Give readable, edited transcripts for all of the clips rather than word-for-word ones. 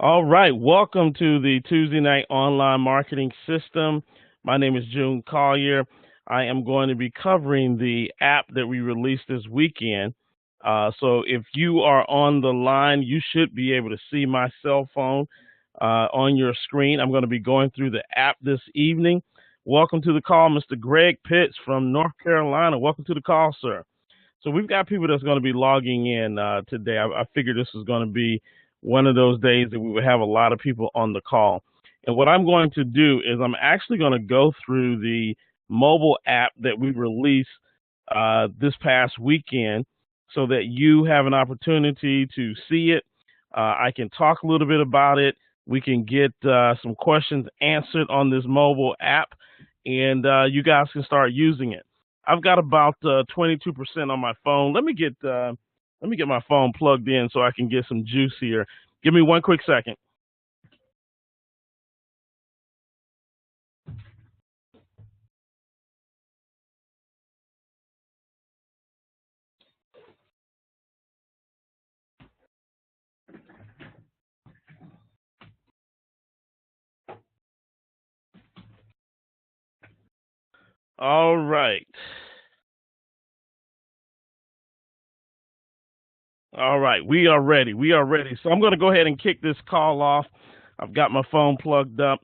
All right, welcome to the Tuesday Night Online Marketing System. My name is June Collier. I am going to be covering the app that we released this weekend. So if you are on the line, you should be able to see my cell phone on your screen. I'm going to be going through the app this evening. Welcome to the call, Mr. Greg Pitts from North Carolina. Welcome to the call, sir. So we've got people that's going to be logging in today. I figured this was going to be one of those days that we would have a lot of people on the call. And what I'm going to do is I'm actually going to go through the mobile app that we released this past weekend so that you have an opportunity to see it. I can talk a little bit about it. We can get some questions answered on this mobile app, and you guys can start using it. I've got about 22% on my phone. Let me get my phone plugged in so I can get some juice here. Give me one quick second. All right. All right. We are ready. We are ready. So I'm going to go ahead and kick this call off. I've got my phone plugged up.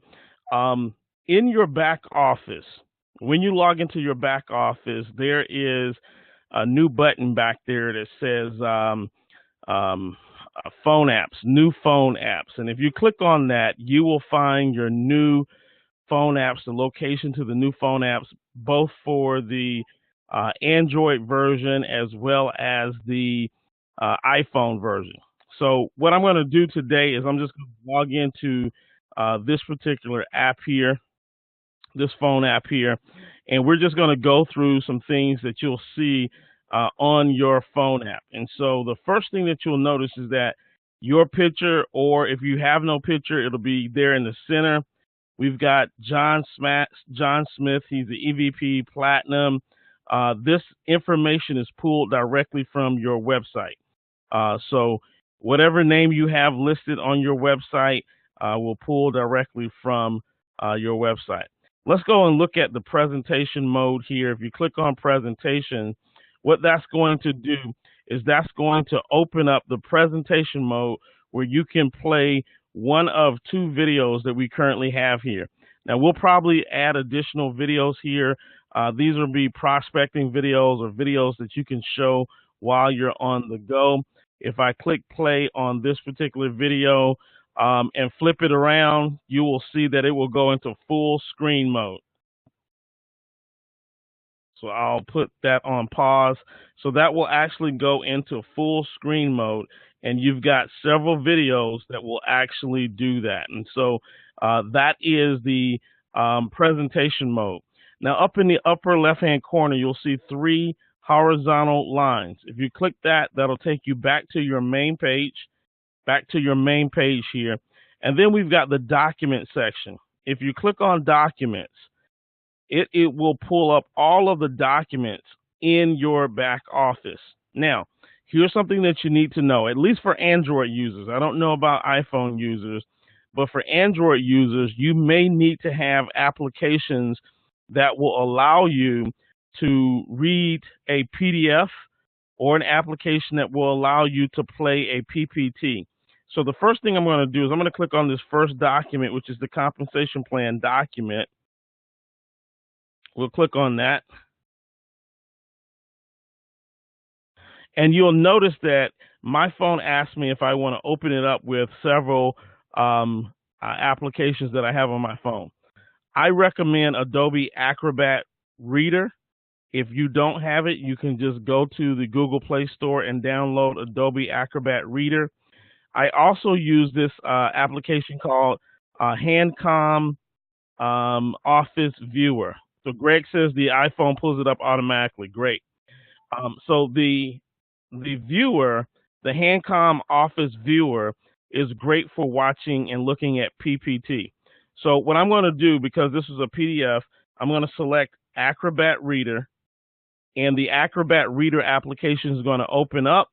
In your back office, when you log into your back office, there is a new button back there that says phone apps, new phone apps. And if you click on that, you will find your new phone apps, the location to the new phone apps, both for the Android version as well as the iPhone version. So what I'm going to do today is I'm just going to log into this particular app here, this phone app here, and we're just going to go through some things that you'll see on your phone app. And so the first thing that you'll notice is that your picture, or if you have no picture, it'll be there in the center. We've got John Smith. He's the EVP Platinum. This information is pulled directly from your website. So whatever name you have listed on your website will pull directly from your website. Let's go and look at the presentation mode here. If you click on presentation, what that's going to do is that's going to open up the presentation mode where you can play one of two videos that we currently have here. Now, we'll probably add additional videos here. These will be prospecting videos or videos that you can show while you're on the go. If I click play on this particular video and flip it around, you will see that it will go into full screen mode. So I'll put that on pause. So that will actually go into full screen mode, and you've got several videos that will actually do that. And so that is the presentation mode. Now, up in the upper left-hand corner, you'll see three horizontal lines. If you click that, that'll take you back to your main page, here. And then we've got the document section. If you click on documents, it will pull up all of the documents in your back office. Now, here's something that you need to know, at least for Android users. I don't know about iPhone users, but for Android users, you may need to have applications that will allow you to read a PDF or an application that will allow you to play a PPT. So the first thing I'm going to do is I'm going to click on this first document, which is the compensation plan document. We'll click on that. And you'll notice that my phone asks me if I want to open it up with several applications that I have on my phone. I recommend Adobe Acrobat Reader. If you don't have it, you can just go to the Google Play Store and download Adobe Acrobat Reader. I also use this application called Handcom Office Viewer. So Greg says the iPhone pulls it up automatically. Great. So the viewer, the Handcom Office Viewer, is great for watching and looking at PPT. So what I'm going to do, because this is a PDF, I'm going to select Acrobat Reader, and the Acrobat Reader application is going to open up,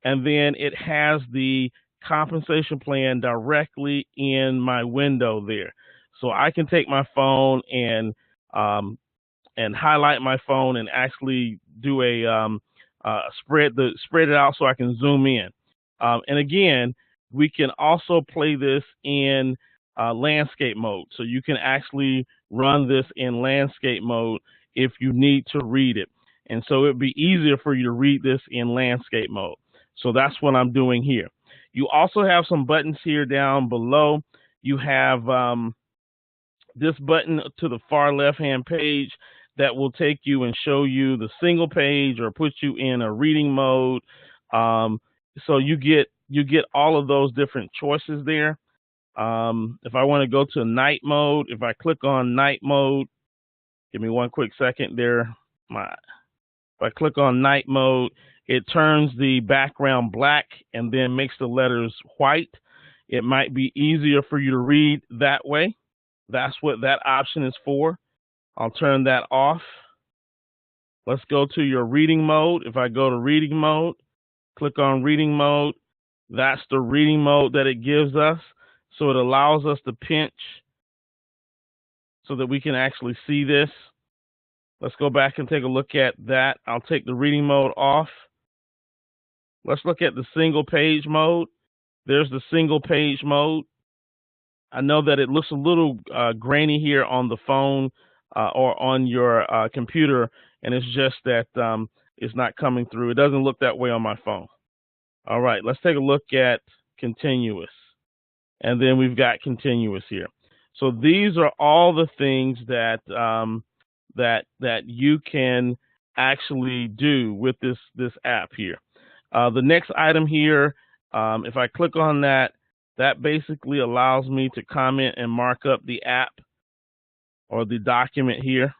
and then it has the compensation plan directly in my window there. So I can take my phone and highlight my phone and actually do a spread it out so I can zoom in. And again, we can also play this in landscape mode. So you can actually run this in landscape mode if you need to read it. And so it'd be easier for you to read this in landscape mode. So that's what I'm doing here. You also have some buttons here down below. You have this button to the far left-hand page that will take you and show you the single page or put you in a reading mode. So you get all of those different choices there. If I want to go to night mode, if I click on night mode, give me one quick second there. If I click on night mode, it turns the background black and then makes the letters white. It might be easier for you to read that way. That's what that option is for. I'll turn that off. Let's go to your reading mode. If I go to reading mode, click on reading mode, that's the reading mode that it gives us. So it allows us to pinch so that we can actually see this. Let's go back and take a look at that. I'll take the reading mode off. Let's look at the single page mode. There's the single page mode. I know that it looks a little grainy here on the phone or on your computer, and it's just that it's not coming through. It doesn't look that way on my phone. All right, let's take a look at continuous. And then we've got continuous here. So these are all the things that that you can actually do with this app here. The next item here, if I click on that, that basically allows me to comment and mark up the app or the document here.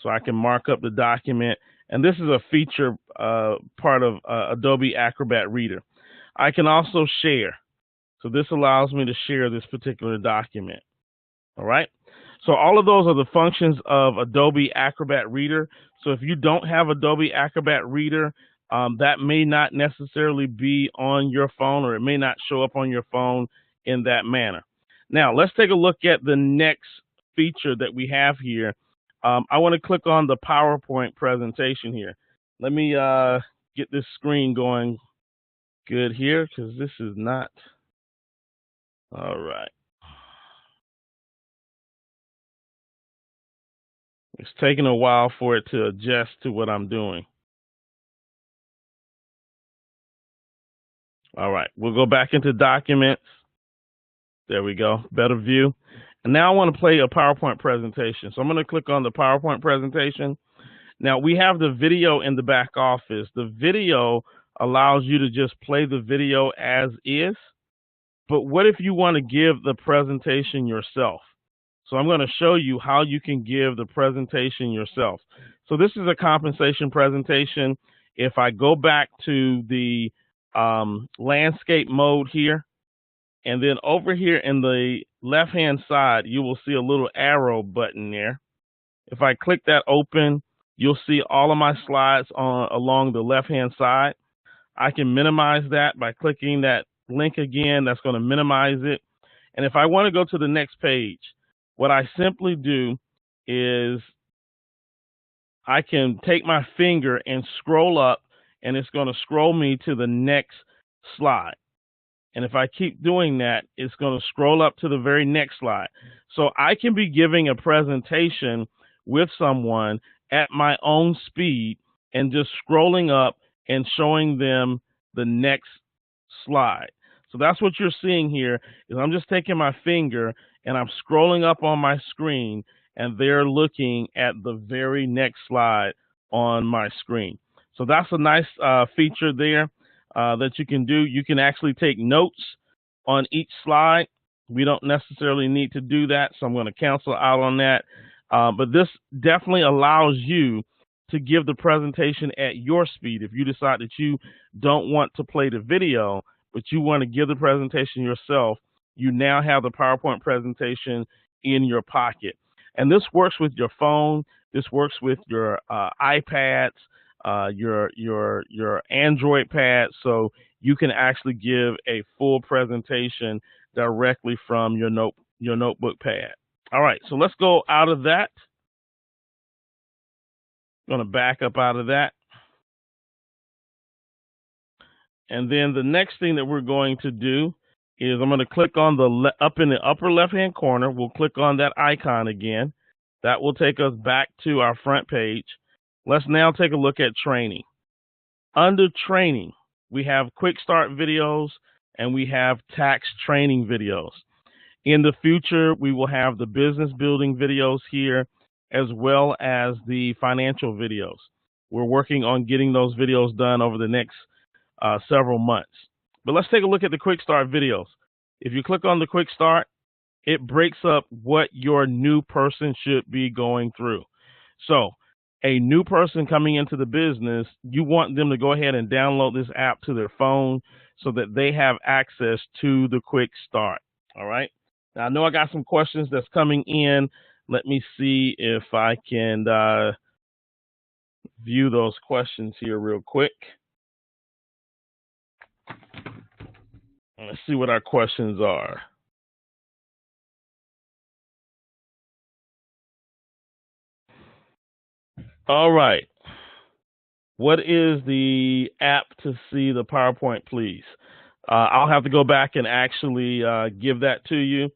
So I can mark up the document. And this is a feature part of Adobe Acrobat Reader. I can also share. So this allows me to share this particular document. All right. So all of those are the functions of Adobe Acrobat Reader. So if you don't have Adobe Acrobat Reader, that may not necessarily be on your phone, or it may not show up on your phone in that manner. Now, let's take a look at the next feature that we have here. I want to click on the PowerPoint presentation here. Let me get this screen going good here, because this is not. All right. It's taking a while for it to adjust to what I'm doing. All right, we'll go back into documents. There we go, better view. And now I want to play a PowerPoint presentation. So I'm going to click on the PowerPoint presentation. Now we have the video in the back office. The video allows you to just play the video as is. But what if you want to give the presentation yourself? So I'm going to show you how you can give the presentation yourself. So this is a compensation presentation. If I go back to the landscape mode here, and then over here in the left-hand side, you will see a little arrow button there. If I click that open, you'll see all of my slides along the left-hand side. I can minimize that by clicking that link again. That's going to minimize it. And if I want to go to the next page, what I simply do is I can take my finger and scroll up, and it's going to scroll me to the next slide. And if I keep doing that, it's going to scroll up to the very next slide. So I can be giving a presentation with someone at my own speed and just scrolling up and showing them the next slide. So that's what you're seeing here is I'm just taking my finger and I'm scrolling up on my screen, and they're looking at the very next slide on my screen. So that's a nice feature there that you can do. You can actually take notes on each slide. We don't necessarily need to do that, so I'm going to cancel out on that. But this definitely allows you to give the presentation at your speed. If you decide that you don't want to play the video, but you want to give the presentation yourself, you now have the PowerPoint presentation in your pocket. And this works with your phone. This works with your iPads. your Android pad, so you can actually give a full presentation directly from your notebook pad. All right, so let's go out of that. I'm going to back up out of that. And then the next thing that we're going to do is I'm going to click on the up in the upper left-hand corner. We'll click on that icon again. That will take us back to our front page. Let's now take a look at training. Under training, we have quick start videos and we have tax training videos. In the future, we will have the business building videos here as well as the financial videos. We're working on getting those videos done over the next several months. But let's take a look at the quick start videos. If you click on the quick start, it breaks up what your new person should be going through. So a new person coming into the business, you want them to go ahead and download this app to their phone so that they have access to the quick start. All right. Now, I know I got some questions that's coming in. Let me see if I can view those questions here real quick. Let's see what our questions are. All right. What is the app to see the PowerPoint, please? I'll have to go back and actually give that to you.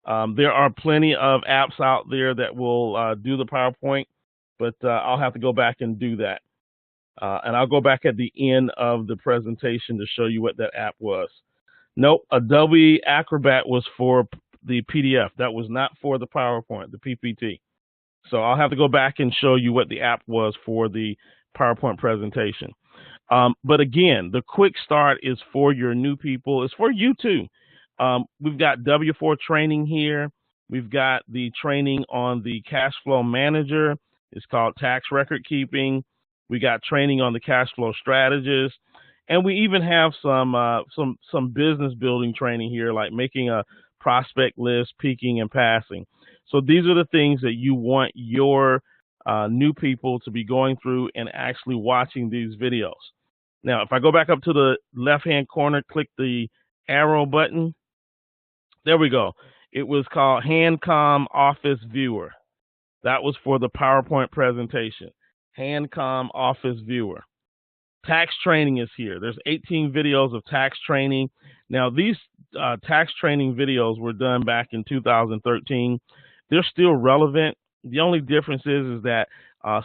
There are plenty of apps out there that will do the PowerPoint, but I'll have to go back and do that. And I'll go back at the end of the presentation to show you what that app was. Nope, Adobe Acrobat was for the PDF. That was not for the PowerPoint, the PPT. So I'll have to go back and show you what the app was for the PowerPoint presentation. But again, the quick start is for your new people. It's for you too. We've got W4 training here. We've got the training on the cash flow manager. It's called tax record keeping. We got training on the cash flow strategist. And we even have some business building training here, like making a prospect list, peaking and passing. So these are the things that you want your new people to be going through and actually watching these videos. Now, if I go back up to the left-hand corner, click the arrow button. There we go. It was called HandCom Office Viewer. That was for the PowerPoint presentation. HandCom Office Viewer. Tax training is here. There's 18 videos of tax training. Now, these tax training videos were done back in 2013. They're still relevant. The only difference is that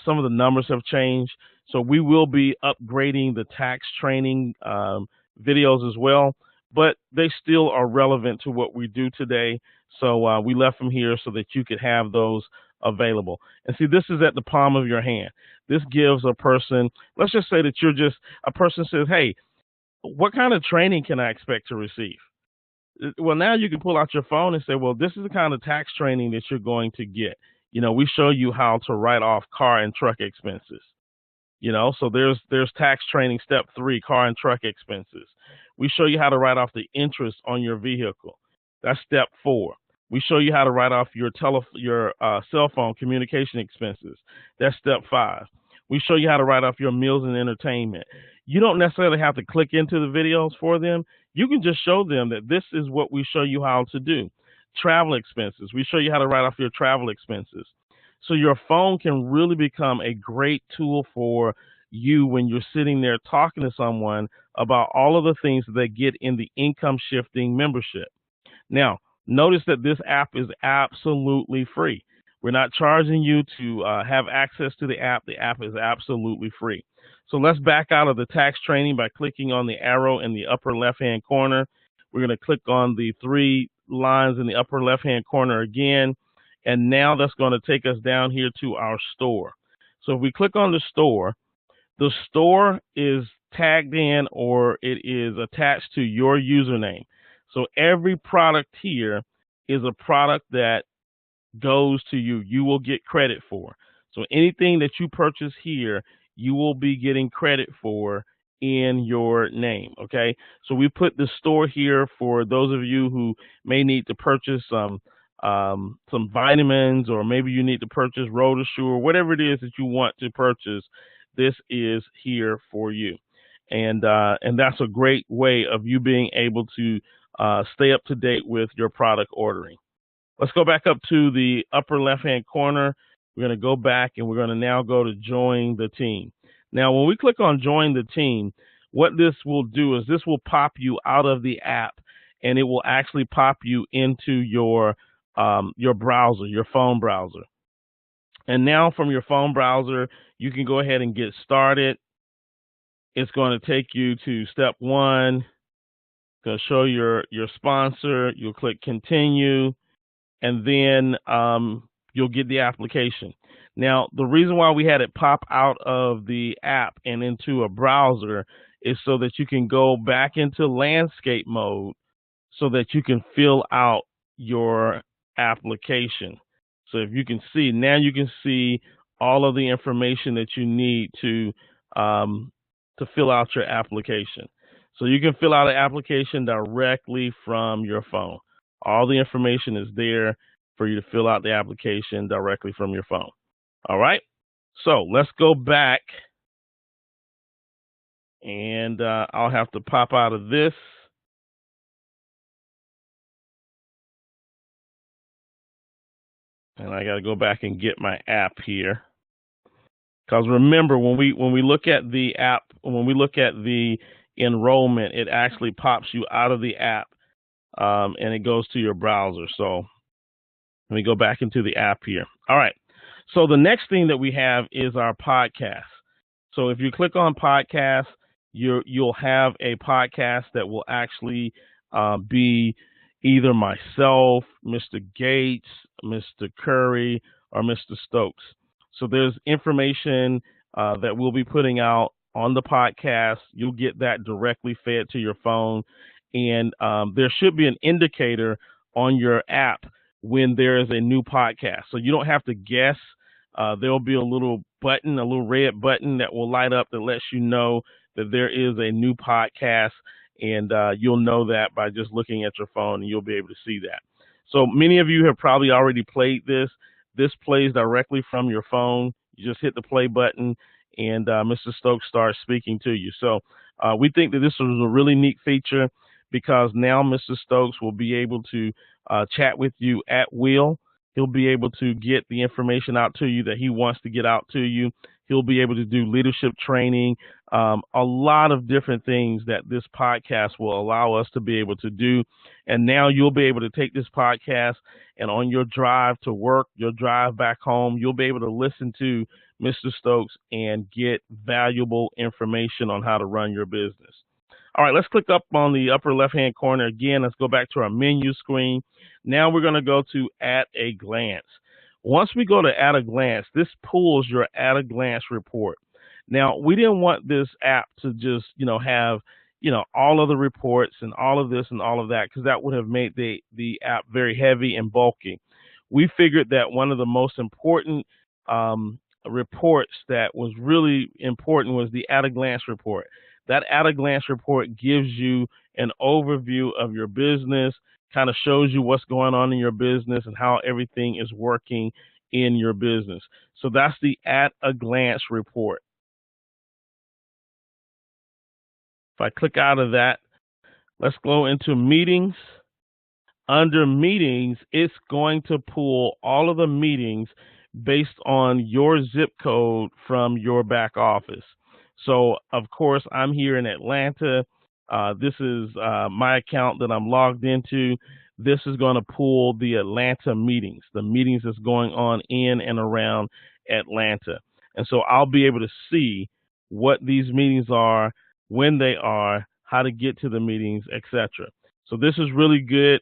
some of the numbers have changed. So we will be upgrading the tax training videos as well, but they still are relevant to what we do today. So we left them here so that you could have those available. And see, this is at the palm of your hand. This gives a person, let's just say that you're just, a person says, hey, what kind of training can I expect to receive? Well, now you can pull out your phone and say, well, this is the kind of tax training that you're going to get. You know, we show you how to write off car and truck expenses. You know, so there's tax training step 3, car and truck expenses. We show you how to write off the interest on your vehicle. That's step 4. We show you how to write off your cell phone communication expenses. That's step 5. We show you how to write off your meals and entertainment. You don't necessarily have to click into the videos for them. You can just show them that this is what we show you how to do. Travel expenses. We show you how to write off your travel expenses. So your phone can really become a great tool for you when you're sitting there talking to someone about all of the things that they get in the income shifting membership. Now, notice that this app is absolutely free. We're not charging you to have access to the app. The app is absolutely free. So let's back out of the tax training by clicking on the arrow in the upper left-hand corner. We're going to click on the 3 lines in the upper left-hand corner again. And now that's going to take us down here to our store. So if we click on the store is tagged in, or it is attached to your username. So every product here is a product that goes to you. You will get credit for. So anything that you purchase here, you will be getting credit for in your name. Okay. So we put the store here for those of you who may need to purchase some vitamins, or maybe you need to purchase Road Assure, whatever it is that you want to purchase. this is here for you. And that's a great way of you being able to stay up to date with your product ordering. Let's go back up to the upper left-hand corner. We're going to go back and we're going to now go to join the team. Now, when we click on join the team, what this will do is this will pop you out of the app, and it will actually pop you into your browser, your phone browser. And now from your phone browser, you can go ahead and get started. It's going to take you to step one. It's going to show your sponsor. You'll click continue, and then you'll get the application. Now, the reason why we had it pop out of the app and into a browser is so that you can go back into landscape mode so that you can fill out your application. So if you can see, now you can see all of the information that you need to fill out your application. So you can fill out an application directly from your phone. All the information is there for you to fill out the application directly from your phone. All right. So let's go back, and I'll have to pop out of this. And I got to go back and get my app here. Because remember, when we look at the app, when we look at the enrollment, it actually pops you out of the app and it goes to your browser. So let me go back into the app here. All right. So the next thing that we have is our podcast. So if you click on podcast, you'll have a podcast that will actually be either myself, Mr. Gates, Mr. Curry, or Mr. Stokes. So there's information that we'll be putting out on the podcast. You'll get that directly fed to your phone. And there should be an indicator on your app when there is a new podcast. So you don't have to guess. There'll be a little button, a little red button that will light up that lets you know that there is a new podcast. And you'll know that by just looking at your phone, and you'll be able to see that. So many of you have probably already played this. This plays directly from your phone. You just hit the play button, and Mr. Stokes starts speaking to you. So we think that this was a really neat feature because now Mr. Stokes will be able to chat with you at will. He'll be able to get the information out to you that he wants to get out to you. He'll be able to do leadership training, a lot of different things that this podcast will allow us to be able to do. And now you'll be able to take this podcast, and on your drive to work, your drive back home, you'll be able to listen to Mr. Stokes and get valuable information on how to run your business. All right, let's click up on the upper left-hand corner again. Let's go back to our menu screen. Now we're going to go to At a Glance. Once we go to At a Glance, this pulls your At a Glance report. Now, we didn't want this app to just, have, all of the reports and all of this and all of that, because that would have made the app very heavy and bulky. We figured that one of the most important reports that was really important was the At a Glance report. That At a Glance report gives you an overview of your business, kind of shows you what's going on in your business and how everything is working in your business. So that's the At a Glance report. If I click out of that, let's go into meetings. Under meetings, it's going to pull all of the meetings based on your zip code from your back office. So, of course, I'm here in Atlanta. This is my account that I'm logged into. This is going to pull the Atlanta meetings, the meetings that's going on in and around Atlanta. And so I'll be able to see what these meetings are, when they are, how to get to the meetings, etc. So this is really good.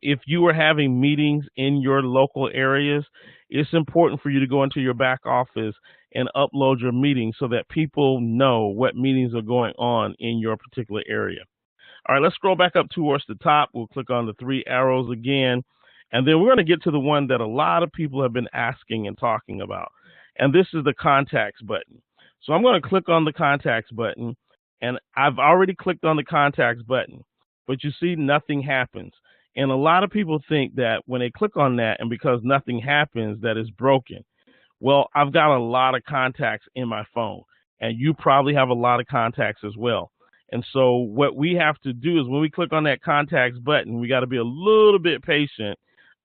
If you are having meetings in your local areas, it's important for you to go into your back office and upload your meetings so that people know what meetings are going on in your particular area. All right, let's scroll back up towards the top. We'll click on the three arrows again, and then we're going to get to the one that a lot of people have been asking and talking about, and this is the contacts button. So I'm going to click on the contacts button, and I've already clicked on the contacts button, but you see nothing happens. And a lot of people think that when they click on that and because nothing happens, that it's broken. Well, I've got a lot of contacts in my phone. and you probably have a lot of contacts as well. And so what we have to do is when we click on that contacts button, we got to be a little bit patient.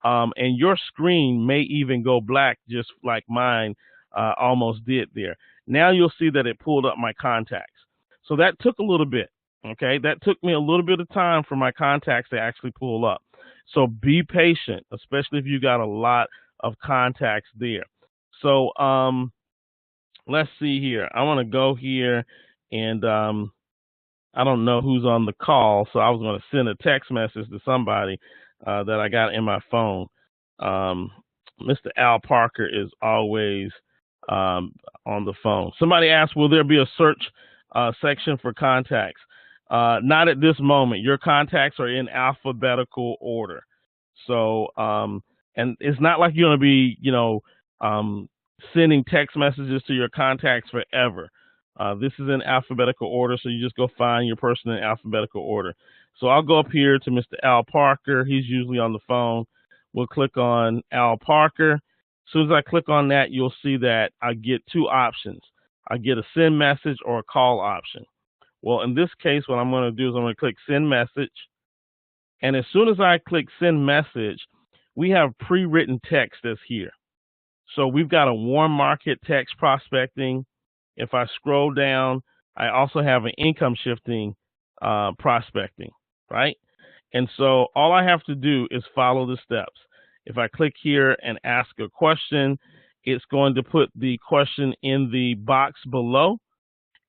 And your screen may even go black, just like mine almost did there. Now you'll see that it pulled up my contacts. So that took a little bit. Okay, that took me a little bit of time for my contacts to actually pull up. So be patient, especially if you got a lot of contacts there. So let's see here. I want to go here and I don't know who's on the call, so I was going to send a text message to somebody that I got in my phone. Mr. Al Parker is always on the phone. Somebody asked, will there be a search section for contacts? Not at this moment. Your contacts are in alphabetical order. So, and it's not like you're going to be, sending text messages to your contacts forever. This is in alphabetical order, so you just go find your person in alphabetical order. So I'll go up here to Mr. Al Parker. He's usually on the phone. We'll click on Al Parker. As soon as I click on that, you'll see that I get two options. I get a send message or a call option. Well, in this case, what I'm going to do is I'm going to click send message. And as soon as I click send message, we have pre-written text that's here. So we've got a warm market text prospecting. If I scroll down, I also have an income shifting prospecting, right? And so all I have to do is follow the steps. If I click here and ask a question, it's going to put the question in the box below.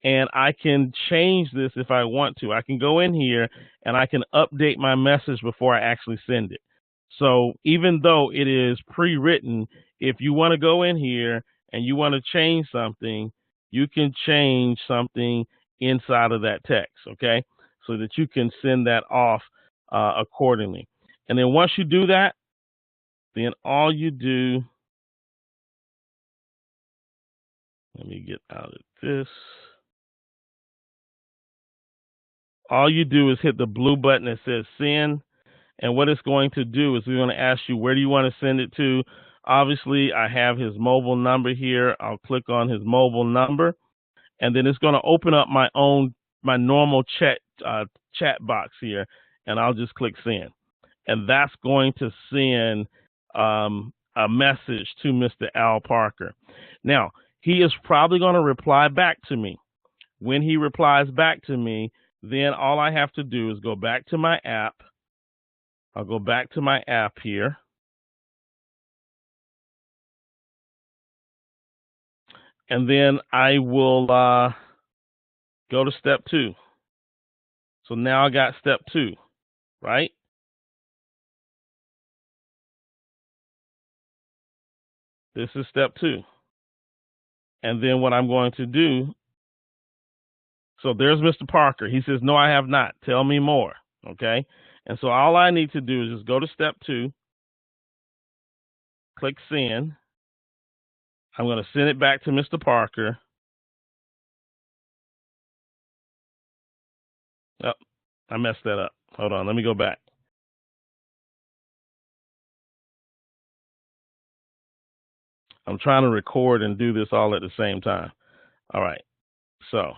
And I can change this if I want to. I can go in here and I can update my message before I actually send it. So even though it is pre-written, if you want to go in here and you want to change something, you can change something inside of that text, okay? So that you can send that off accordingly. And then once you do that, then all you do, let me get out of this. All you do is hit the blue button that says send. And what it's going to do is we're going to ask you, where do you want to send it to? Obviously, I have his mobile number here. I'll click on his mobile number. And then it's going to open up my normal chat box here. And I'll just click send. And that's going to send a message to Mr. Al Parker. Now, he is probably going to reply back to me. When he replies back to me, then all I have to do is go back to my app. I'll go back to my app here. And then I will go to step 2. So now I got step 2, right? This is step 2. And then what I'm going to do, so there's Mr. Parker. He says, no, I have not. Tell me more, okay? And so all I need to do is just go to step 2, click send. I'm going to send it back to Mr. Parker. Oh, I messed that up. Hold on, let me go back. I'm trying to record and do this all at the same time. All right, so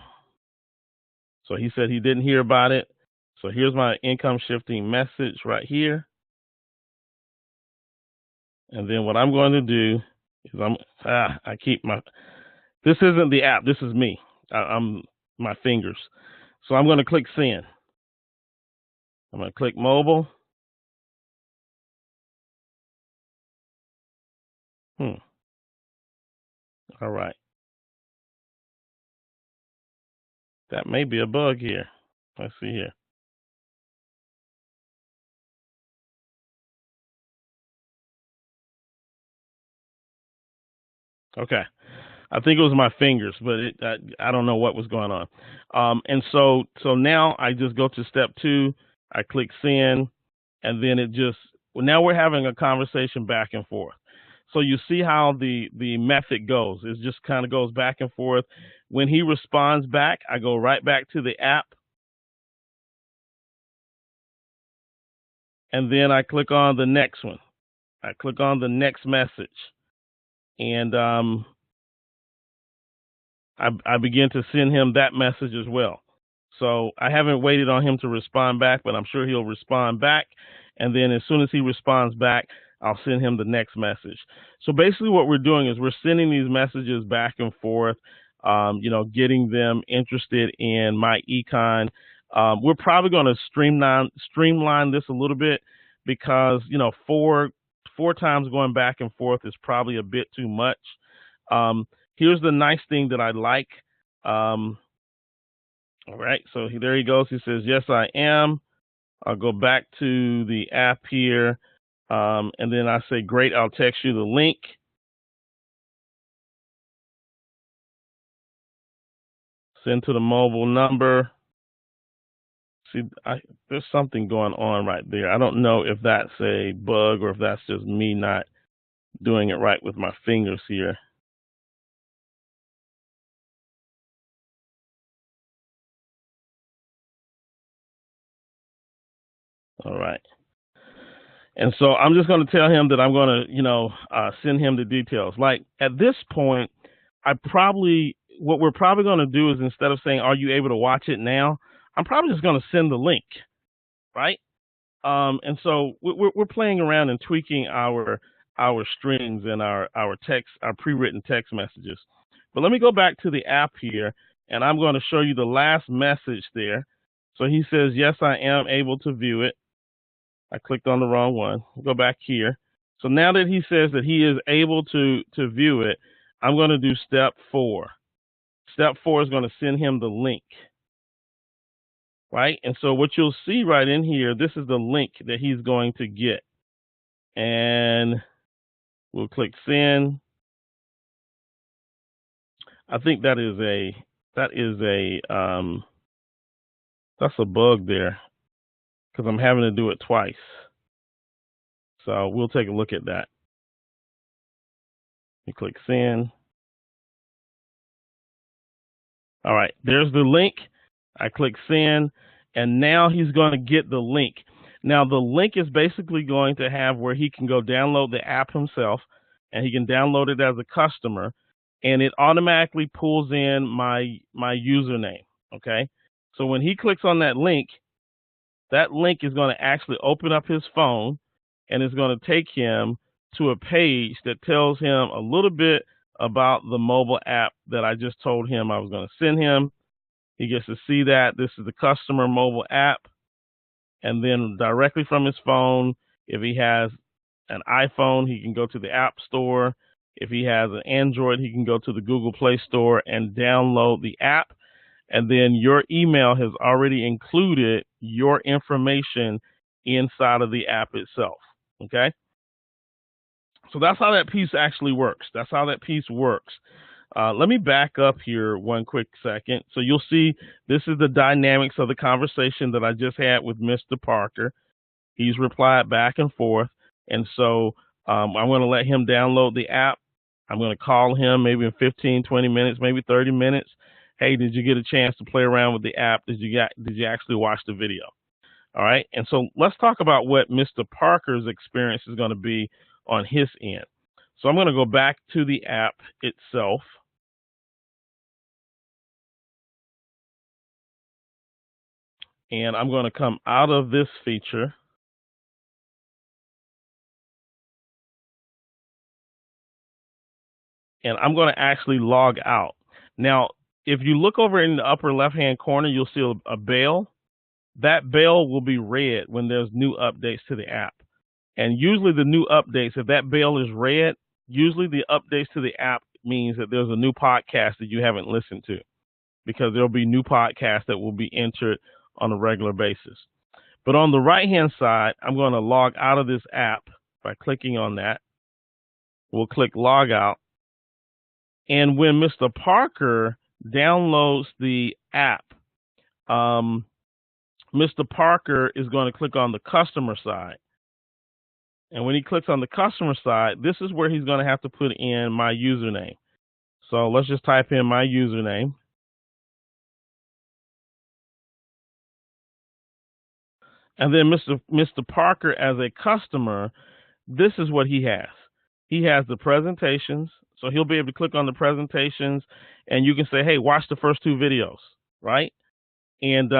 he said he didn't hear about it. So here's my income shifting message right here. And then what I'm going to do is I keep this isn't the app, this is me. I'm my fingers. So I'm going to click send. I'm going to click mobile. All right. That may be a bug here. Let's see here. Okay. I think it was my fingers, but I don't know what was going on. And so now I just go to step 2. I click send, and then now we're having a conversation back and forth. So you see how the method goes. It just kind of goes back and forth. When he responds back, I go right back to the app. And then I click on the next one. I click on the next message. And I begin to send him that message as well. So I haven't waited on him to respond back, but I'm sure he'll respond back. And then as soon as he responds back, I'll send him the next message. So basically what we're doing is we're sending these messages back and forth, getting them interested in my econ. We're probably going to streamline this a little bit because, four times going back and forth is probably a bit too much. Here's the nice thing that I like. All right, so there he goes. He says, yes, I am. I'll go back to the app here, and then I say, great, I'll text you the link. Send to the mobile number. See, there's something going on right there. I don't know if that's a bug or if that's just me not doing it right with my fingers here. All right. And so I'm just going to tell him that I'm going to, send him the details. Like at this point, what we're probably going to do is instead of saying, are you able to watch it now? I'm probably just going to send the link, right? And so we're playing around and tweaking our strings and our text, our pre-written text messages. But let me go back to the app here, and I'm going to show you the last message there. So he says, yes, I am able to view it. I clicked on the wrong one. Go back here. So now that he says that he is able to view it, I'm going to do step 4. Step 4 is going to send him the link. Right? And so what you'll see right in here, this is the link that he's going to get. And we'll click send. I think that's a bug there because I'm having to do it twice. So we'll take a look at that. You click send. All right, there's the link. I click send, and now he's going to get the link. Now the link is basically going to have where he can go download the app himself, and he can download it as a customer, and it automatically pulls in my username. Okay, so when he clicks on that link is going to actually open up his phone, and it's going to take him to a page that tells him a little bit about the mobile app that I just told him I was going to send him. He gets to see that this is the customer mobile app, and then directly from his phone, if he has an iPhone, he can go to the App Store. If he has an Android, he can go to the Google Play Store and download the app. And then your email has already included your information inside of the app itself. Okay? So that's how that piece actually works. That's how that piece works. Let me back up here one quick second. So you'll see this is the dynamics of the conversation that I just had with Mr. Parker. He's replied back and forth. And so I'm going to let him download the app. I'm going to call him maybe in 15, 20 minutes, maybe 30 minutes. Hey, did you get a chance to play around with the app? Did you actually watch the video? All right. And so let's talk about what Mr. Parker's experience is going to be on his end. So I'm going to go back to the app itself. And I'm going to come out of this feature. And I'm going to actually log out. Now, if you look over in the upper left-hand corner, you'll see a bell. That bell will be red when there's new updates to the app. And usually the new updates, if that bell is red, usually the updates to the app means that there's a new podcast that you haven't listened to, because there'll be new podcasts that will be entered on a regular basis. But on the right-hand side, I'm going to log out of this app by clicking on that. We'll click log out. And when Mr. Parker downloads the app, Mr. Parker is going to click on the customer side. And when he clicks on the customer side, this is where he's going to have to put in my username. So let's just type in my username. And then Mr. Parker, as a customer, this is what he has. He has the presentations. So he'll be able to click on the presentations, and you can say, "Hey, watch the first 2 videos," right? And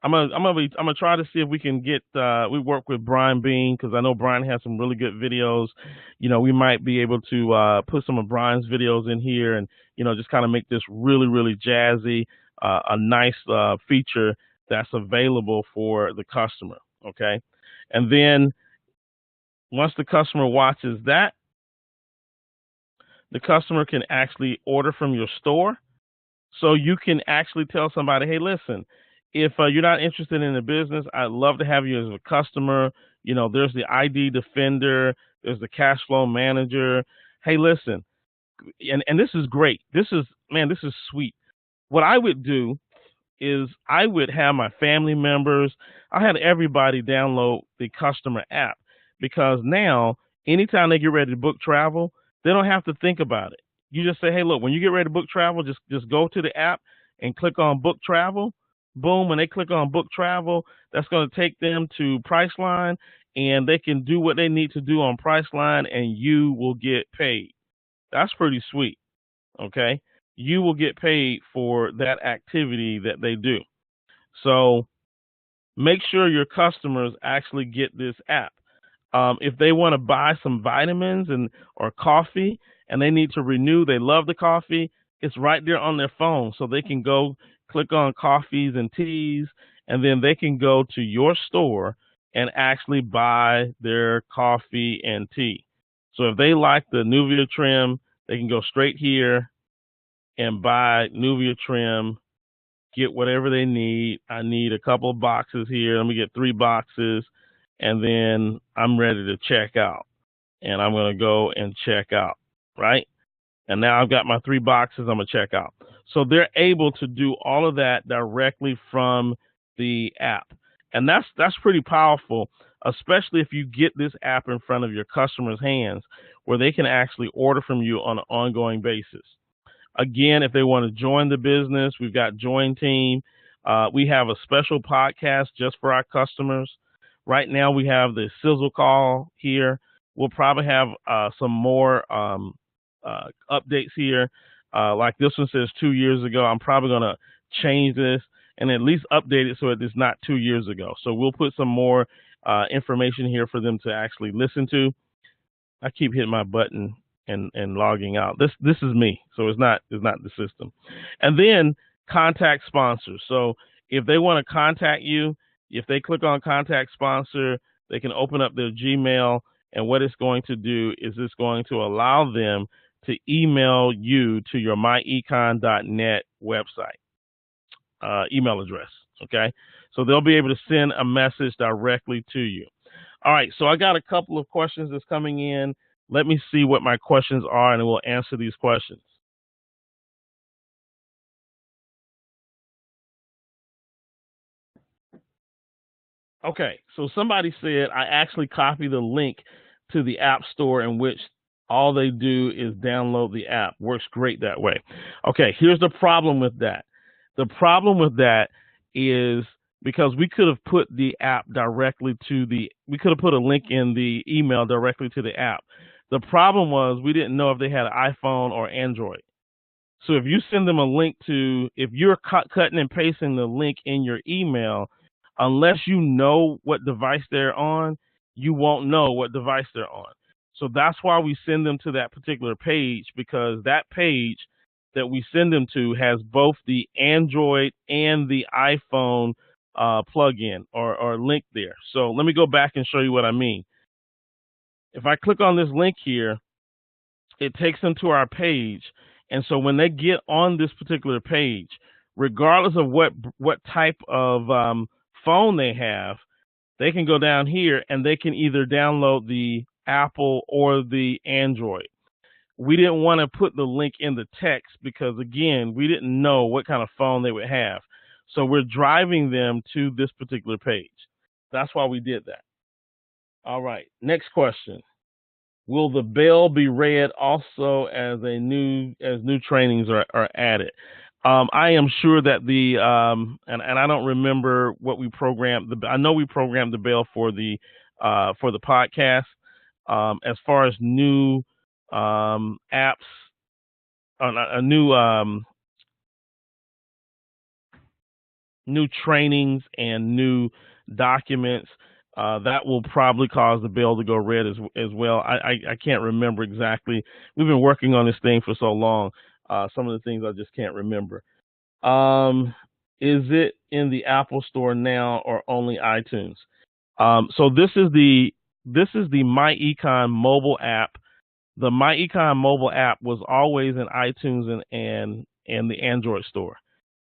I'm gonna try to see if we can get we work with Brian Bean, because I know Brian has some really good videos. We might be able to put some of Brian's videos in here, and just kind of make this really, really jazzy, a nice feature that's available for the customer. Okay, and then once the customer watches that, the customer can actually order from your store. So you can actually tell somebody, "Hey, listen, if you're not interested in the business, I'd love to have you as a customer. There's the ID Defender, there's the Cash Flow Manager. Hey, listen," and this is great. This is sweet. What I would do is I would have my family members, I had everybody download the customer app, because now anytime they get ready to book travel, they don't have to think about it. You just say, "Hey, look, when you get ready to book travel, just go to the app and click on book travel." Boom, when they click on book travel, that's going to take them to Priceline, and they can do what they need to do on Priceline, and you will get paid. That's pretty sweet. Okay, you will get paid for that activity that they do. So make sure your customers actually get this app. If they want to buy some vitamins or coffee, and they need to renew, they love the coffee, it's right there on their phone, so they can go click on coffees and teas, and then they can go to your store and actually buy their coffee and tea. So if they like the Nuvia trim, they can go straight here and buy Nuvia trim, get whatever they need. I need a couple of boxes here. Let me get 3 boxes, and then I'm ready to check out. And I'm going to go and check out, right? And now I've got my 3 boxes. I'm going to check out. So they're able to do all of that directly from the app. And that's pretty powerful, especially if you get this app in front of your customers' hands, where they can actually order from you on an ongoing basis. Again, if they want to join the business, we've got Join Team. We have a special podcast just for our customers. Right now, we have the Sizzle Call here. We'll probably have some more updates here. Like this one says 2 years ago. I'm probably going to change this and at least update it so it is not 2 years ago. So we'll put some more information here for them to actually listen to. I keep hitting my button and logging out. This is me, so it's not the system. And then contact sponsors. So if they want to contact you, if they click on contact sponsor, they can open up their Gmail, and what it's going to do is it's going to allow them to email you to your myecon.net website email address. Okay, so they'll be able to send a message directly to you. All right, so I got a couple of questions that's coming in. Let me see what my questions are, and we'll answer these questions. Okay, so somebody said I actually copy the link to the App Store, in which all they do is download the app. Works great that way. Okay, here's the problem with that. The problem with that is because we could have put the app directly to we could have put a link in the email directly to the app. The problem was we didn't know if they had an iPhone or Android. So if you send them a link if you're cutting and pasting the link in your email, unless you know what device they're on, you won't know what device they're on. So that's why we send them to that particular page, because that page that we send them to has both the Android and the iPhone plugin or link there. So let me go back and show you what I mean. If I click on this link here, it takes them to our page. And so when they get on this particular page, regardless of what type of phone they have, they can go down here and they can either download the Apple or the Android. We didn't want to put the link in the text because, again, we didn't know what kind of phone they would have. So we're driving them to this particular page. That's why we did that. All right, next question. Will the bell be read also as new trainings are added? I am sure that and I don't remember what we programmed. I know we programmed the bell for the podcast. As far as new apps, a new new trainings and new documents. That will probably cause the bill to go red as well. I can't remember exactly. We've been working on this thing for so long. Some of the things I just can't remember. Is it in the Apple Store now or only iTunes? So this is the MyEcon mobile app. The MyEcon mobile app was always in iTunes and the Android store.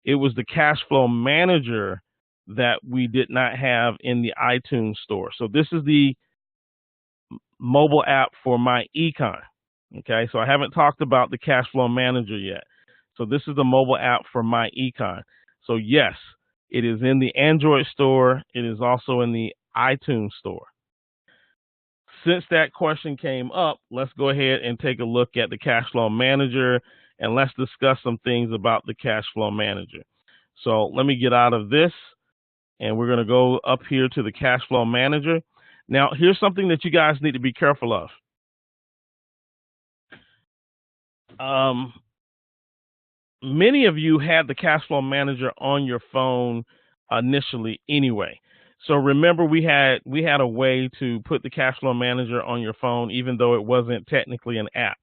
It was the cash flow manager that we did not have in the iTunes store. So this is the mobile app for MyEcon. Okay, so I haven't talked about the cash flow manager yet. So this is the mobile app for MyEcon. So yes, it is in the Android store. It is also in the iTunes store. Since that question came up, let's go ahead and take a look at the cash flow manager and let's discuss some things about the cash flow manager. So let me get out of this and we're going to go up here to the cash flow manager. Now, here's something that you guys need to be careful of. Many of you had the cash flow manager on your phone initially anyway. So remember, we had a way to put the cash flow manager on your phone, even though it wasn't technically an app.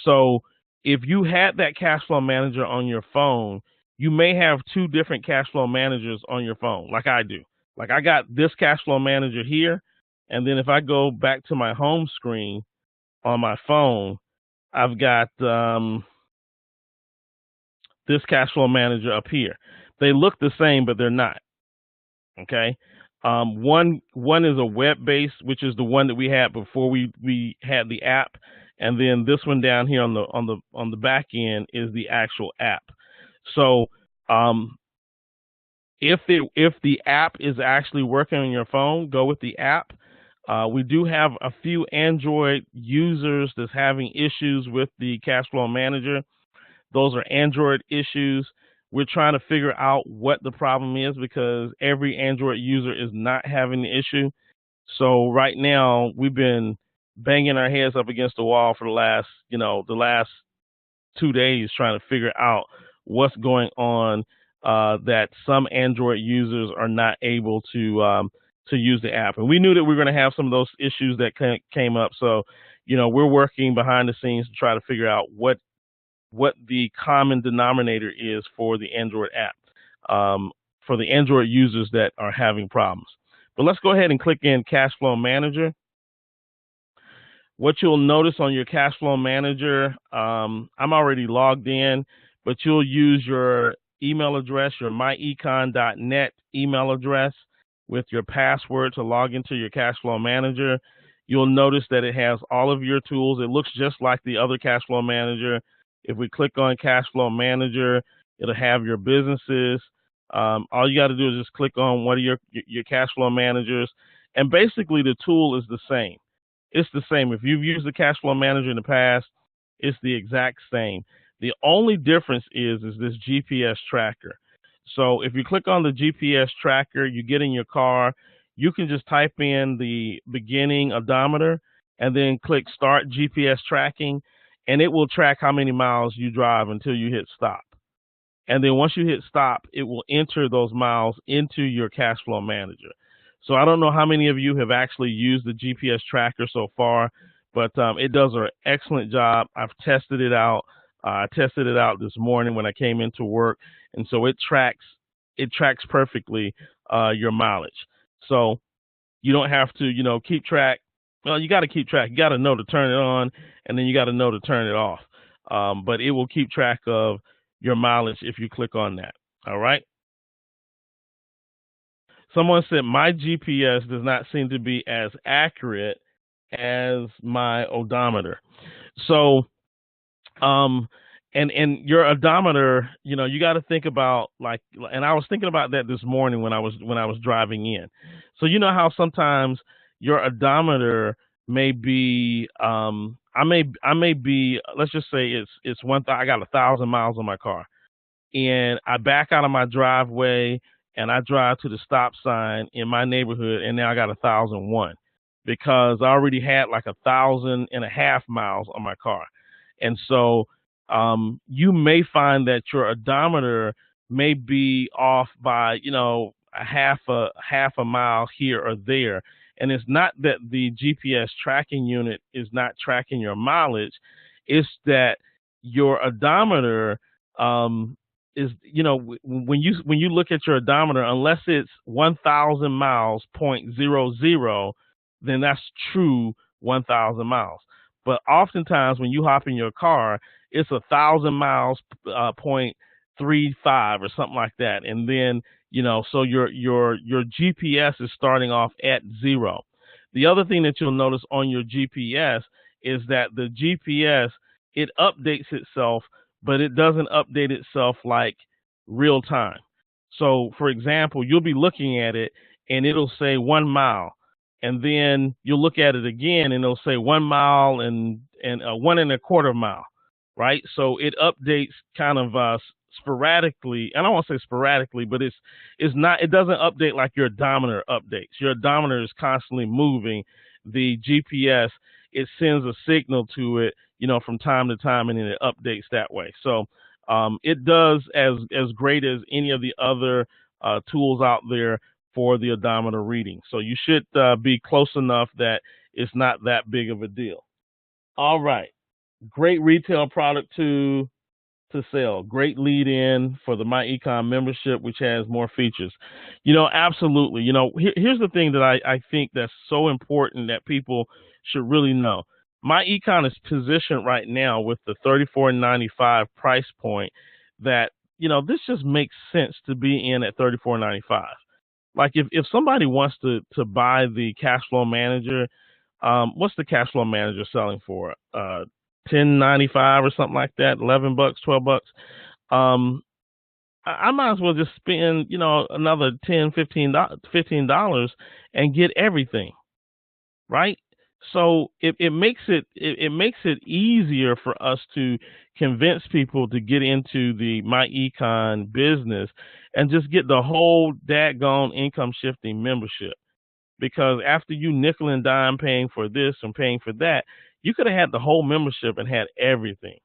So if you had that cash flow manager on your phone, you may have two different cash flow managers on your phone, like I do. Like I got this cash flow manager here, and then if I go back to my home screen on my phone, I've got this cash flow manager up here. They look the same, but they're not. Okay. One is a web-based, which is the one that we had before we had the app, and then this one down here on the back end is the actual app. So if the app is actually working on your phone, go with the app. We do have a few Android users that's having issues with the cash flow manager. Those are Android issues. We're trying to figure out what the problem is because every Android user is not having the issue. So right now we've been banging our heads up against the wall for the last 2 days trying to figure out what's going on, that some Android users are not able to use the app. And we knew that we were going to have some of those issues that came up. So, we're working behind the scenes to try to figure out what the common denominator is for the Android app, for the Android users that are having problems. But let's go ahead and click in Cash Flow Manager. What you'll notice on your Cash Flow Manager, I'm already logged in, but you'll use your email address, your myecon.net email address with your password to log into your Cash Flow Manager. You'll notice that it has all of your tools. It looks just like the other Cash Flow Manager. If we click on Cash Flow Manager, it'll have your businesses. All you got to do is just click on one of your cash flow managers, and basically the tool is the same. It's the same. If you've used the cash flow manager in the past, it's the exact same. The only difference is this GPS tracker. So if you click on the GPS tracker, you get in your car, you can just type in the beginning odometer and then click Start GPS Tracking, and it will track how many miles you drive until you hit stop. And then once you hit stop, it will enter those miles into your cash flow manager. So I don't know how many of you have actually used the GPS tracker so far, but it does an excellent job. I've tested it out. I tested it out this morning when I came into work, and so it tracks perfectly your mileage. So you don't have to, keep track. Well, you got to keep track. You got to know to turn it on, and then you got to know to turn it off. But it will keep track of your mileage if you click on that. All right. Someone said my GPS does not seem to be as accurate as my odometer. So, and your odometer, you got to think about and I was thinking about that this morning when I was driving in. So how sometimes your odometer may be, I may be, let's just say it's I got 1,000 miles on my car, and I back out of my driveway and I drive to the stop sign in my neighborhood, and now I got 1,001. because I already had like 1,500 miles on my car. And so you may find that your odometer may be off by, a half a mile here or there. And it's not that the GPS tracking unit is not tracking your mileage, it's that your odometer is, when you look at your odometer, unless it's 1,000 miles 0.00, then that's true 1,000 miles. But oftentimes when you hop in your car, it's 1,000 miles 0.35 or something like that, and then so your GPS is starting off at 0. The other thing that you'll notice on your GPS is that the GPS, it updates itself, but it doesn't update itself like real time. So, for example, you'll be looking at it and it'll say 1 mile, and then you'll look at it again and it'll say 1 mile and 1.25 mile, right? So it updates kind of sporadically. I don't want to say sporadically, but it doesn't update like your odometer updates. Your odometer is constantly moving. The GPS, it sends a signal to it, from time to time, and then it updates that way. So it does as great as any of the other tools out there for the odometer reading. So you should be close enough that it's not that big of a deal. All right. Great retail product to sell. Great lead in for the MyEcon membership, which has more features. Absolutely. Here's the thing that I think that's so important that people should really know. MyEcon is positioned right now with the $34.95 price point that, this just makes sense to be in at $34.95. Like if somebody wants to buy the cash flow manager, what's the cash flow manager selling for? $10.95 or something like that, $11, $12. I might as well just spend, another $10, $15 and get everything, right? So it makes it easier for us to convince people to get into the MyEcon business and just get the whole daggone income shifting membership. Because after you nickel and dime paying for this and paying for that, you could have had the whole membership and had everything.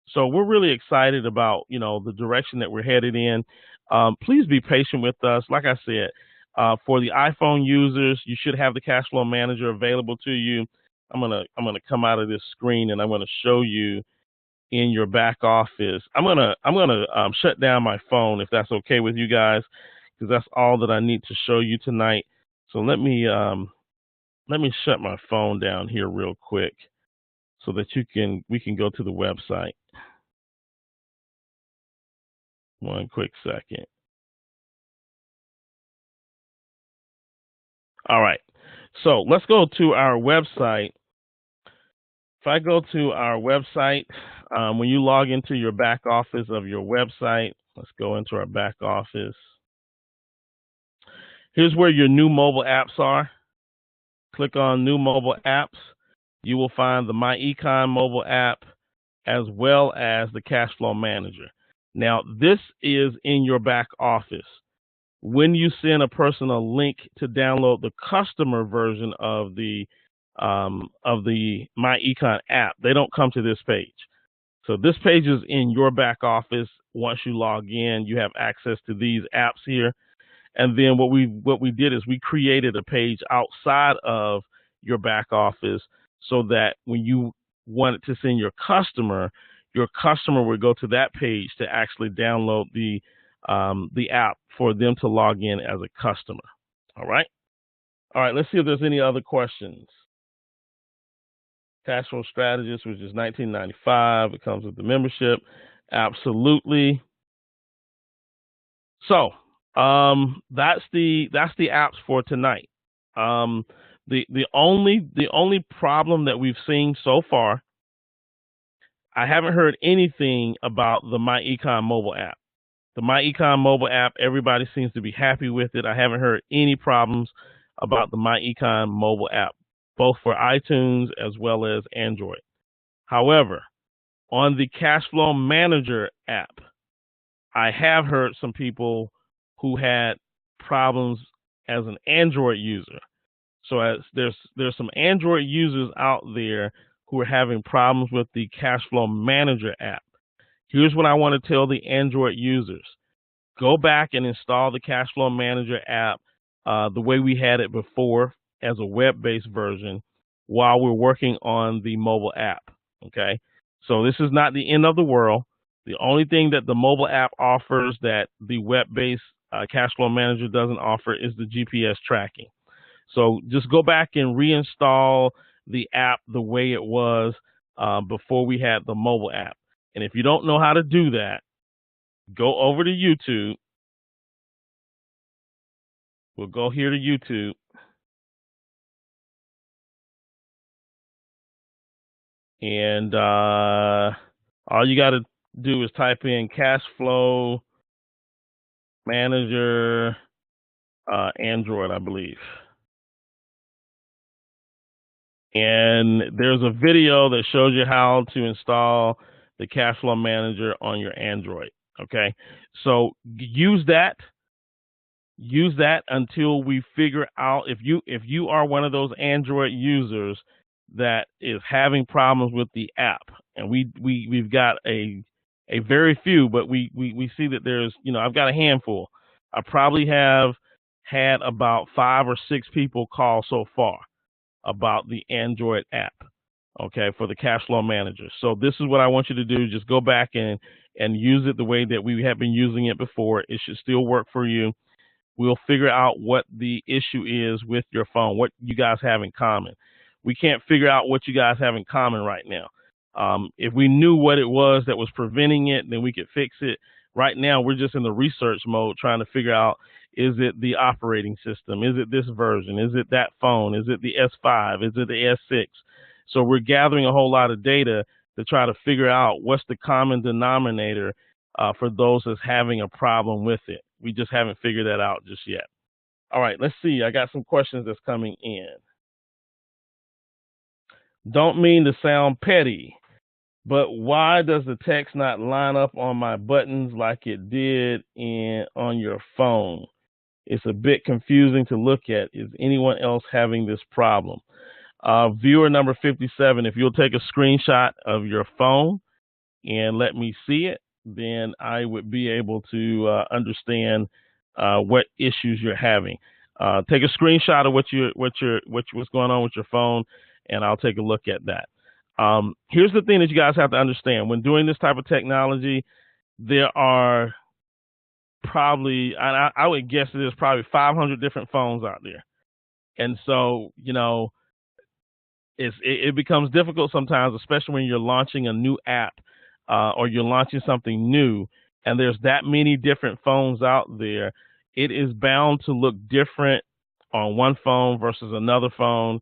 So we're really excited about, the direction that we're headed in. Please be patient with us. Like I said, for the iPhone users, you should have the cash flow manager available to you. I'm gonna come out of this screen and I'm gonna show you in your back office. I'm gonna shut down my phone if that's okay with you guys, because that's all that I need to show you tonight. So let me shut my phone down here real quick so that we can go to the website. One quick second. All right. So let's go to our website. If I go to our website, when you log into your back office of your website, let's go into our back office. Here's where your new mobile apps are. Click on new mobile apps. You will find the MyEcon mobile app as well as the cash flow manager. Now, this is in your back office. When you send a person a link to download the customer version of the MyEcon app, they don't come to this page. So this page is in your back office. Once you log in, you have access to these apps here. And then what we did is we created a page outside of your back office so that when you wanted to send your customer would go to that page to actually download the app for them to log in as a customer. All right. Let's see if there's any other questions. Cash flow strategist, which is $19.95. It comes with the membership. Absolutely. So that's the apps for tonight. The only problem that we've seen so far, I haven't heard anything about the MyEcon mobile app. The MyEcon mobile app, everybody seems to be happy with it. I haven't heard any problems about the MyEcon mobile app, both for iTunes as well as Android. However, on the Cash Flow Manager app, I have heard some people who had problems as an Android user. So there's some Android users out there who are having problems with the Cash Flow Manager app. Here's what I want to tell the Android users. Go back and install the Cash Flow Manager app the way we had it before as a web-based version while we're working on the mobile app. Okay, so this is not the end of the world. The only thing that the mobile app offers that the web-based Cash Flow Manager doesn't offer is the GPS tracking. So just go back and reinstall the app the way it was before we had the mobile app. And if you don't know how to do that, go over to YouTube. We'll go here to YouTube. And all you got to do is type in Cash Flow Manager Android, I believe. And there's a video that shows you how to install the Cash Flow Manager on your Android. Okay, so use that until we figure out if you are one of those Android users that is having problems with the app. And we've got a very few, but we see that there's, I've got a handful. I probably have had about 5 or 6 people call so far about the Android app, okay, for the Cash Flow Manager. So this is what I want you to do. Just go back and use it the way that we have been using it before. It should still work for you. We'll figure out what the issue is with your phone, what you guys have in common. We can't figure out what you guys have in common right now. If we knew what it was that was preventing it, then we could fix it. Right now, we're just in the research mode trying to figure out, is it the operating system? Is it this version? Is it that phone? Is it the S5? Is it the S6? So we're gathering a whole lot of data to try to figure out what's the common denominator for those that's having a problem with it. We just haven't figured that out just yet. All right, let's see. I got some questions that's coming in. Don't mean to sound petty, but why does the text not line up on my buttons like it did on your phone? It's a bit confusing to look at. Is anyone else having this problem? Viewer number 57, if you'll take a screenshot of your phone and let me see it, then I would be able to understand what issues you're having. Take a screenshot of what's going on with your phone, and I'll take a look at that. Here's the thing that you guys have to understand. When doing this type of technology, there are probably, I would guess that there's probably 500 different phones out there. And so, it becomes difficult sometimes, especially when you're launching a new app or you're launching something new, and there's that many different phones out there. It is bound to look different on one phone versus another phone.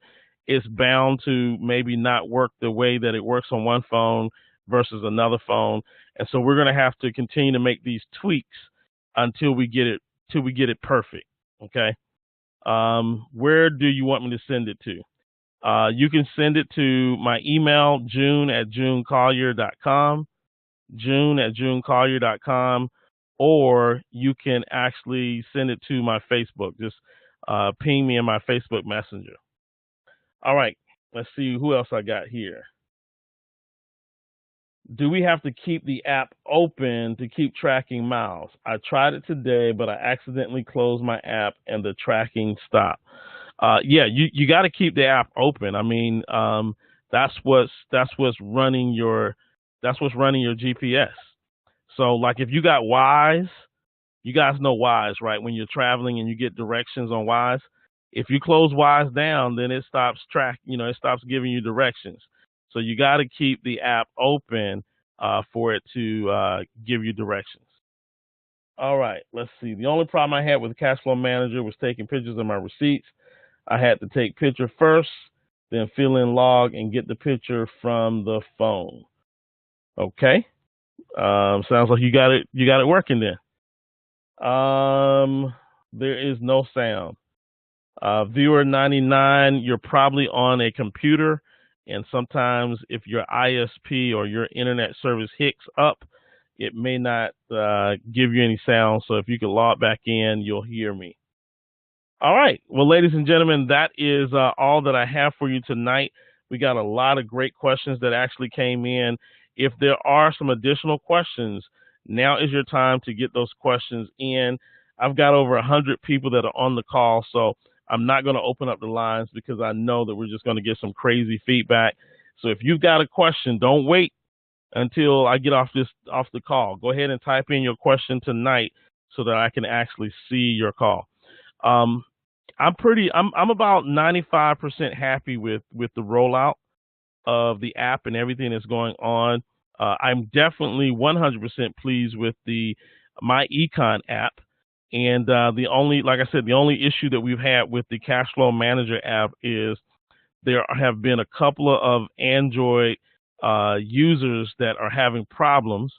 It's bound to maybe not work the way that it works on one phone versus another phone. And so we're going to have to continue to make these tweaks until we get it perfect. Okay. Where do you want me to send it to? You can send it to my email, june@junecollier.com, june@junecollier.com, or you can actually send it to my Facebook. Just ping me in my Facebook Messenger. All right, let's see who else I got here. Do we have to keep the app open to keep tracking miles? I tried it today, but I accidentally closed my app and the tracking stopped. Yeah, you got to keep the app open. I mean, that's what's running your GPS. So like if you got Wise, you guys know Wise, right? When you're traveling and you get directions on Wise, if you close Wise down, then it stops it stops giving you directions. So you got to keep the app open for it to give you directions. All right, let's see. The only problem I had with the Cash Flow Manager was taking pictures of my receipts. I had to take picture first, then fill in log and get the picture from the phone. Okay. Sounds like you got it working then. There is no sound. Viewer 99, you're probably on a computer, and sometimes if your ISP or your internet service hicks up, it may not give you any sound. So if you could log back in, you'll hear me. All right. Well, ladies and gentlemen, that is all that I have for you tonight. We got a lot of great questions that actually came in. If there are some additional questions, now is your time to get those questions in. I've got over 100 people that are on the call, so I'm not going to open up the lines because I know that we're just going to get some crazy feedback. So if you've got a question, don't wait until I get off the call. Go ahead and type in your question tonight so that I can actually see your call. I'm about 95% happy with the rollout of the app and everything that's going on. I'm definitely 100% pleased with the My Econ app. And like I said, the only issue that we've had with the Cash Flow Manager app is there have been a couple of Android users that are having problems.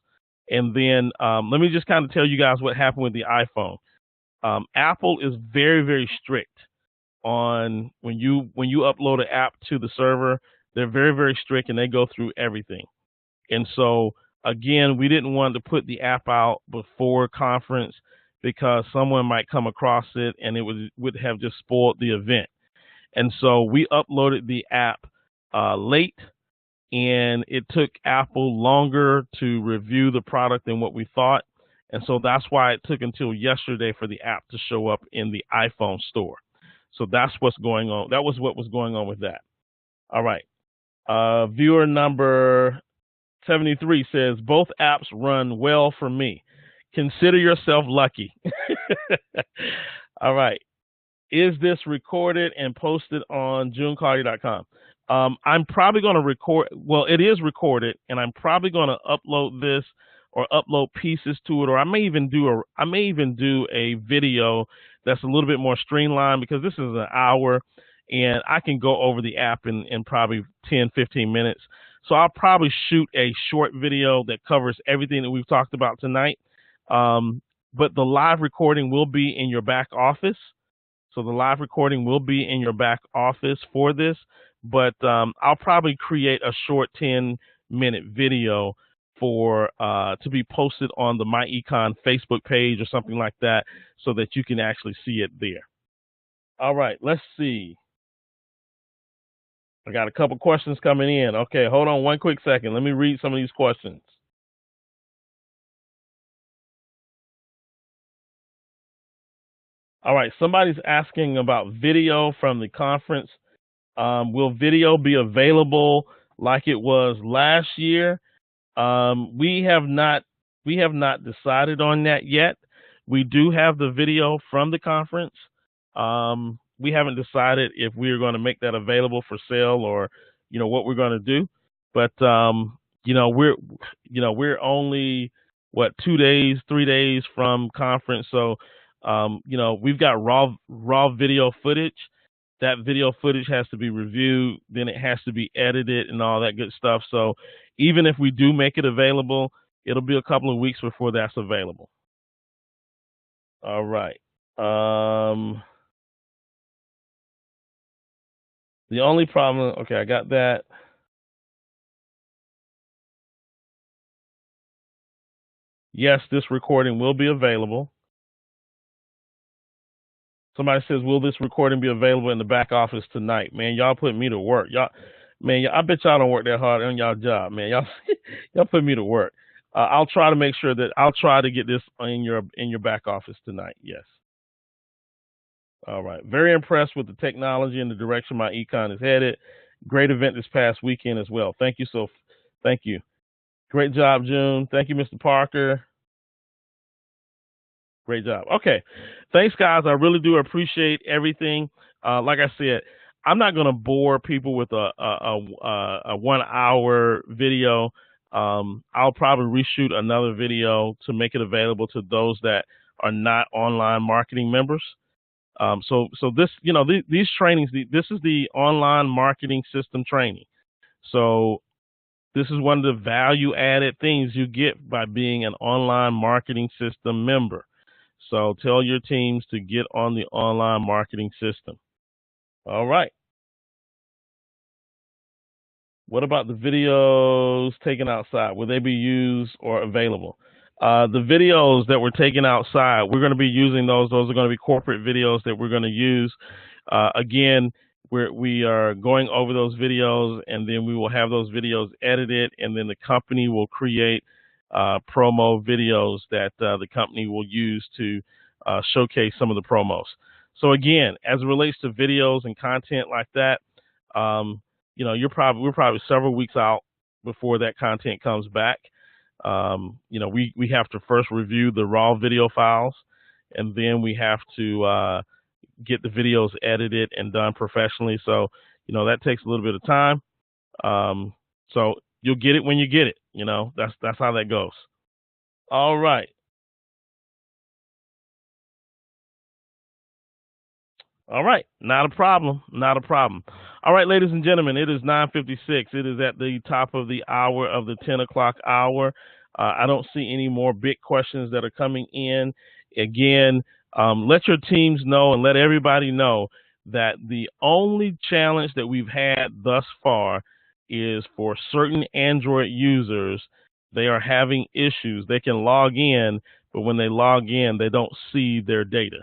And then let me just kind of tell you guys what happened with the iPhone. Apple is very, very strict on when you upload an app to the server. They're very, very strict and they go through everything. And so again, we didn't want to put the app out before conference because someone might come across it and it would have just spoiled the event. And so we uploaded the app late, and it took Apple longer to review the product than what we thought. And so that's why it took until yesterday for the app to show up in the iPhone store. So that's what's going on. That was what was going on with that. All right. Viewer number 73 says, both apps run well for me. Consider yourself lucky. All right. Is this recorded and posted on JuneCarty.com? I'm probably going to record. Well, it is recorded, and I'm probably going to upload this or upload pieces to it, or I may even do a video that's a little bit more streamlined because this is an hour, and I can go over the app in probably 10, 15 minutes. So I'll probably shoot a short video that covers everything that we've talked about tonight. But the live recording will be in your back office. So the live recording will be in your back office for this, but I'll probably create a short 10-minute video for to be posted on the My Econ Facebook page or something like that so that you can actually see it there. All right, let's see. I got a couple questions coming in. Okay, hold on one quick second. Let me read some of these questions. All right, somebody's asking about video from the conference. Will video be available like it was last year? We have not decided on that yet. We do have the video from the conference. We haven't decided if we're going to make that available for sale or what we're going to do. But we're only 2 days, 3 days from conference, so we've got raw video footage. That video footage has to be reviewed, then it has to be edited and all that good stuff. So even if we do make it available, it'll be a couple of weeks before that's available. All right. The only problem, okay, I got that. Yes, this recording will be available. Somebody says, will this recording be available in the back office tonight? Man, y'all put me to work. I bet y'all don't work that hard on y'all job, man. Y'all put me to work. I'll try to get this in your back office tonight. Yes. All right. Very impressed with the technology and the direction My Econ is headed. Great event this past weekend as well. Thank you. Thank you. Great job, June. Thank you, Mr. Parker. Great job. Okay. Thanks, guys. I really do appreciate everything. Like I said, I'm not going to bore people with a 1 hour video. I'll probably reshoot another video to make it available to those that are not online marketing members. So this, these trainings, this is the online marketing system training. So this is one of the value added things you get by being an online marketing system member. So tell your teams to get on the online marketing system. All right. What about the videos taken outside? Will they be used or available? The videos that we're taking outside, we're going to be using those. Those are going to be corporate videos that we're going to use. Again, we are going over those videos, and then we will have those videos edited, and then the company will create promo videos that the company will use to showcase some of the promos. So again, as it relates to videos and content like that, we're probably several weeks out before that content comes back. We have to first review the raw video files, and then we have to get the videos edited and done professionally. So, that takes a little bit of time. So you'll get it when you get it. That's how that goes. All right. All right, not a problem, not a problem. All right, ladies and gentlemen, it is 9:56. It is at the top of the hour of the 10 o'clock hour. I don't see any more big questions that are coming in. Again, let your teams know and let everybody know that the only challenge that we've had thus far is for certain Android users. They are having issues. They can log in, but when they log in, they don't see their data.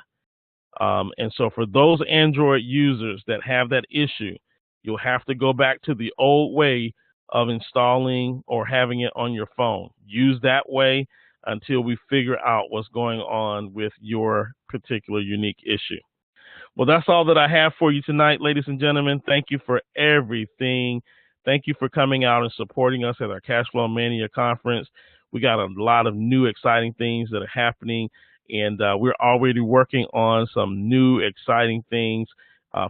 And so for those Android users that have that issue, you'll have to go back to the old way of installing or having it on your phone. Use that way until we figure out what's going on with your particular unique issue. Well, that's all that I have for you tonight, ladies and gentlemen. Thank you for everything. Thank you for coming out and supporting us at our Cashflow Mania conference. We got a lot of new exciting things that are happening, and we're already working on some new exciting things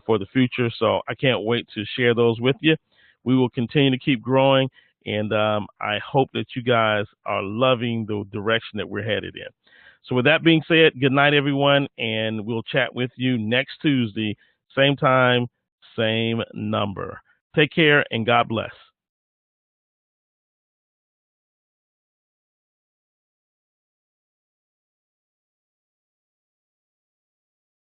for the future. So I can't wait to share those with you. We will continue to keep growing, and I hope that you guys are loving the direction that we're headed in. So with that being said, good night, everyone, and we'll chat with you next Tuesday, same time, same number. Take care, and God bless.